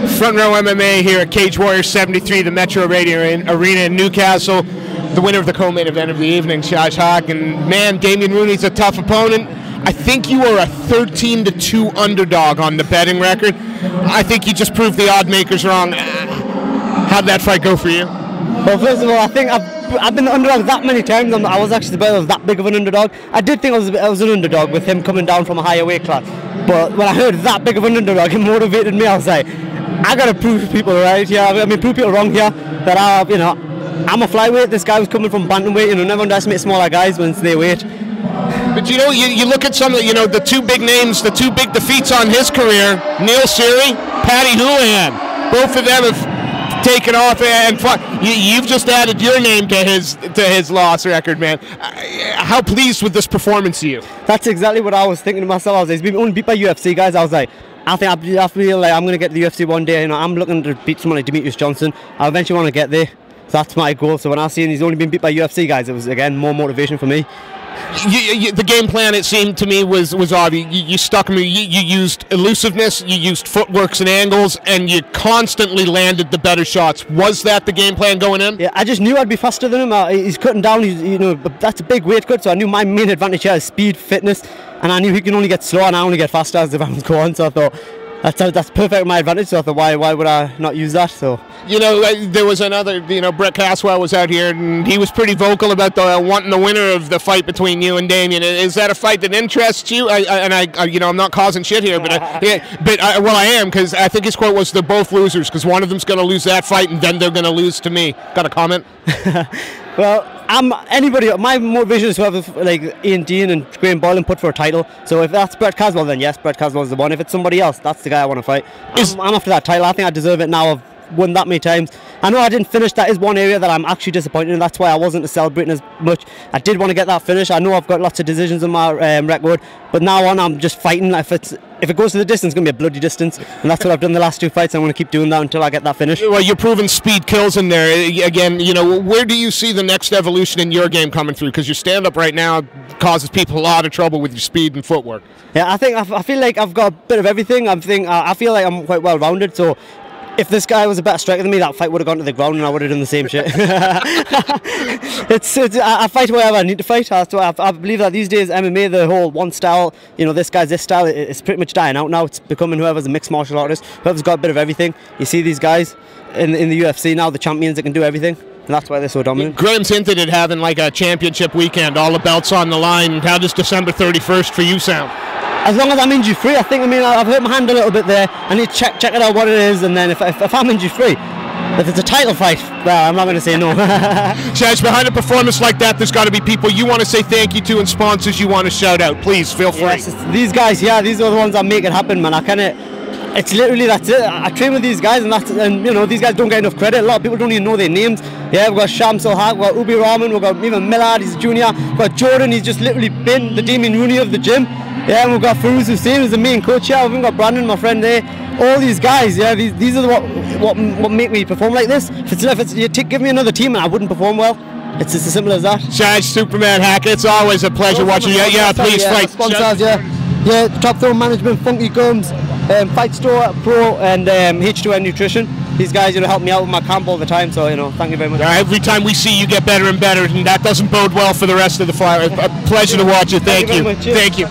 Front Row MMA here at Cage Warrior 73, the Metro Radio Arena in Newcastle. The winner of the co-main event of the evening, Shaj Haque. And man, Damien Rooney's a tough opponent. I think you were a 13-2 underdog on the betting record. I think you just proved the odd makers wrong. How'd that fight go for you? Well, first of all, I think I've been the underdog that many times. I was actually that big of an underdog. I did think I was an underdog with him coming down from a higher weight class. But when I heard that big of an underdog, it motivated me. I was like, I gotta prove people right here. I mean, prove people wrong here. That I'm a flyweight. This guy was coming from bantamweight. Never underestimate smaller guys when it's their weight. But you look at some of the two big names, the two big defeats on his career: Neil Seery, Paddy Houlihan. Both of them have taken off and fought. You've just added your name to his loss record, man. How pleased with this performance are you? That's exactly what I was thinking to myself. He's been only beat by UFC guys. I was like, I feel like I'm going to get to the UFC one day. I'm looking to beat someone like Demetrius Johnson. I eventually want to get there. So that's my goal. So when I see he's only been beat by UFC guys, it was again more motivation for me. The game plan, it seemed to me, was obvious. You stuck me. You used elusiveness, you used footworks and angles, and you constantly landed the better shots. Was that the game plan going in? Yeah, I just knew I'd be faster than him. He's cutting down. That's a big weight cut. So I knew my main advantage here is speed, fitness, and I knew he can only get slower and I only get faster as the rounds go on. So I thought that's perfect my advantage. So I thought, why would I not use that? So. There was another, Brett Caswell was out here and he was pretty vocal about wanting the winner of the fight between you and Damien. Is that a fight that interests you? I'm not causing shit here, but I am, because I think his quote was, "They're both losers, because one of them's going to lose that fight and then they're going to lose to me." Got a comment? Well, anybody. My motivation is to have like Ian Dean and Graham Boylan put for a title. So if that's Brett Caswell, then yes, Brett Caswell's the one. If it's somebody else, that's the guy I want to fight. I'm after that title. I think I deserve it now. I've won that many times. I know I didn't finish. That is one area that I'm actually disappointed in. That's why I wasn't celebrating as much. I did want to get that finish. I know I've got lots of decisions on my record, but now on I'm just fighting. If it goes to the distance, it's going to be a bloody distance, and that's what I've done the last two fights. I'm going to keep doing that until I get that finish. Well, you're proving speed kills in there. Again, where do you see the next evolution in your game coming through? Because your stand-up right now causes people a lot of trouble with your speed and footwork. Yeah, I feel like I've got a bit of everything. I feel like I'm quite well-rounded, so if this guy was a better striker than me, that fight would have gone to the ground and I would have done the same shit. I fight wherever I need to fight. I believe that these days MMA, the whole one style, this guy's this style, it's pretty much dying out now. It's becoming whoever's a mixed martial artist, whoever's got a bit of everything. You see these guys in the UFC now, the champions that can do everything. And that's why they're so dominant. Graham's hinted at having like a championship weekend, all the belts on the line. How does December 31st for you sound? As long as I'm injury free, I've hurt my hand a little bit there. I need to check it out what it is, and then if I'm injury free, if it's a title fight, well, I'm not going to say no. Shaj, behind a performance like that, there's got to be people you want to say thank you to and sponsors you want to shout out. Please feel free. Yes, these guys, these are the ones that make it happen, man. It's literally, that's it. I train with these guys, and these guys don't get enough credit. A lot of people don't even know their names. Yeah, we've got Shaj Haque, we've got Ubi Rahman, we've got even Millard, he's junior. We've got Jordan, he's just literally been the Damien Rooney of the gym. Yeah, and we've got Farouz Hussein, who's the main coach here. We've even got Brandon, my friend there. All these guys, these are what make me perform like this. Give me another team and I wouldn't perform well. It's just as simple as that. Shaj, Superman Haque, it's always a pleasure watching you. Yeah, please fight. Sponsors, yeah, Top Throw Management, Funky Gums, Fight Store Pro, and H2N Nutrition. These guys help me out with my camp all the time, so thank you very much. Every time we see you get better and better, and that doesn't bode well for the rest of the fight. A pleasure to watch you. Thank you. Thank you. Thank you.